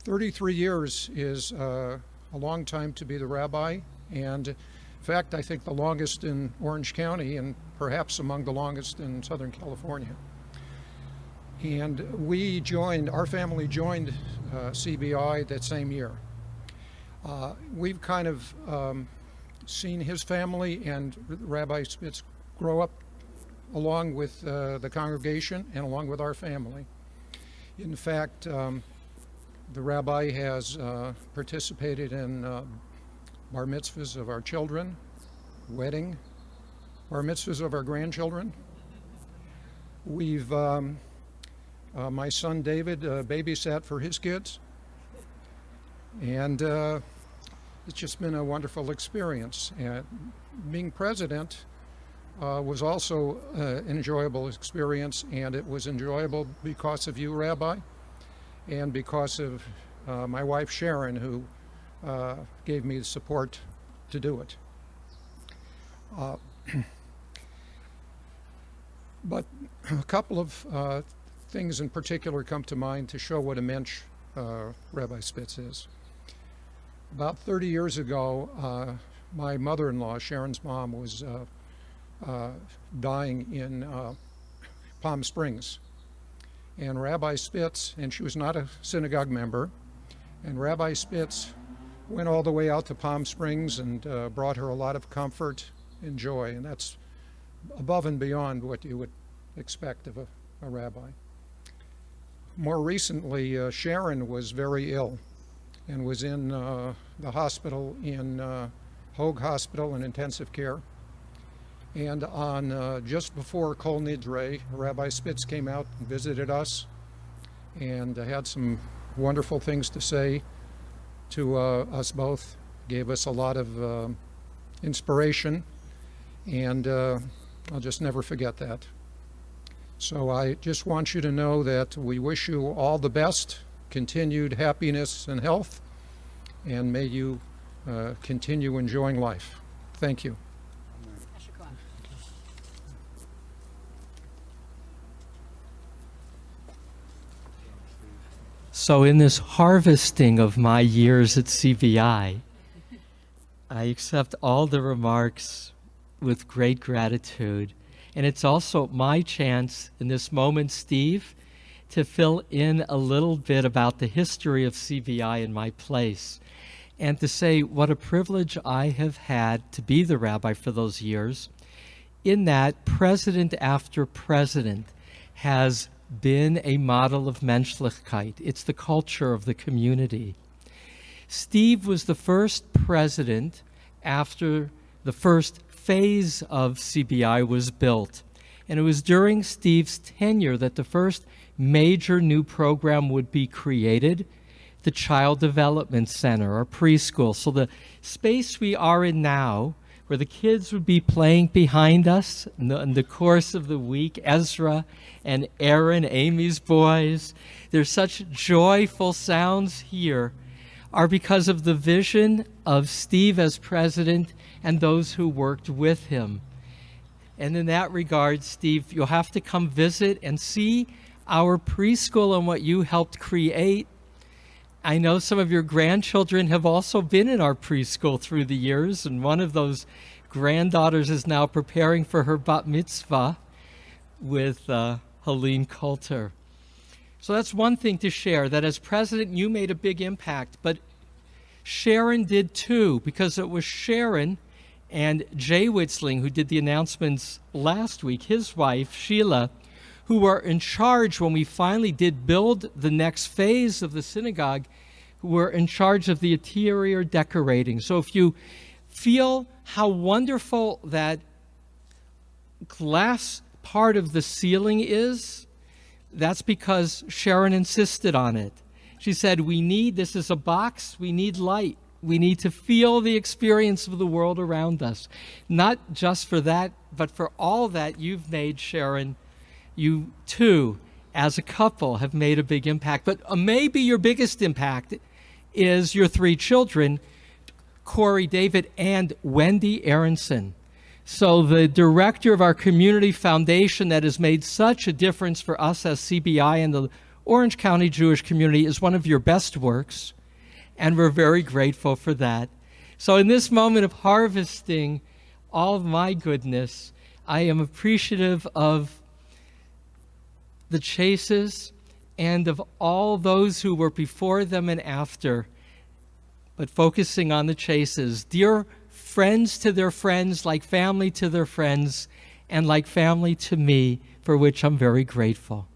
33 years is a long time to be the rabbi, and in fact, I think the longest in Orange County and perhaps among the longest in Southern California. And our family joined CBI that same year. We've kind of seen his family and Rabbi Spitz grow up along with the congregation and along with our family. In fact, the rabbi has participated in bar mitzvahs of our children, wedding, bar mitzvahs of our grandchildren. We've, my son David babysat for his kids, and it's just been a wonderful experience. Being president was also an enjoyable experience, and it was enjoyable because of you, Rabbi, and because of my wife Sharon, who gave me the support to do it. But a couple of things in particular come to mind to show what a mensch Rabbi Spitz is. About 30 years ago, my mother-in-law, Sharon's mom, was dying in Palm Springs. And Rabbi Spitz, and she was not a synagogue member, and Rabbi Spitz went all the way out to Palm Springs and brought her a lot of comfort and joy, and that's above and beyond what you would expect of a rabbi. More recently, Sharon was very ill and was in the hospital in Hoag Hospital in intensive care. And on just before Kol Nidre, Rabbi Spitz came out and visited us and had some wonderful things to say to us both, gave us a lot of inspiration, and I'll just never forget that. So I just want you to know that we wish you all the best, continued happiness and health, and may you continue enjoying life. Thank you. So in this harvesting of my years at CBI, I accept all the remarks with great gratitude. And it's also my chance in this moment, Steve, to fill in a little bit about the history of CBI in my place, and to say what a privilege I have had to be the rabbi for those years, in that president after president has been a model of menschlichkeit. It's the culture of the community. Steve was the first president after the first phase of CBI was built. And it was during Steve's tenure that the first major new program would be created, the Child Development Center, or preschool. So the space we are in now, where the kids would be playing behind us in the course of the week, Ezra and Aaron, Amy's boys, there's such joyful sounds here, are because of the vision of Steve as president and those who worked with him. And in that regard, Steve, you'll have to come visit and see our preschool and what you helped create. I know some of your grandchildren have also been in our preschool through the years, and one of those granddaughters is now preparing for her bat mitzvah with Helene Coulter. So that's one thing to share, that as president you made a big impact, but Sharon did too, because it was Sharon and Jay Witzling, who did the announcements last week, his wife, Sheila, who were in charge when we finally did build the next phase of the synagogue, who were in charge of the interior decorating. So if you feel how wonderful that glass part of the ceiling is, that's because Sharon insisted on it. She said, this is a box, we need light. We need to feel the experience of the world around us. Not just for that, but for all that you've made, Sharon. You too, as a couple, have made a big impact. But maybe your biggest impact is your three children, Corey, David, and Wendy Aronson. So the director of our community foundation that has made such a difference for us as CBI and the Orange County Jewish community is one of your best works, and we're very grateful for that. So in this moment of harvesting all of my goodness, I am appreciative of the Chases and of all those who were before them and after, but focusing on the Chases, dear friends to their friends, like family to their friends, and like family to me, for which I'm very grateful.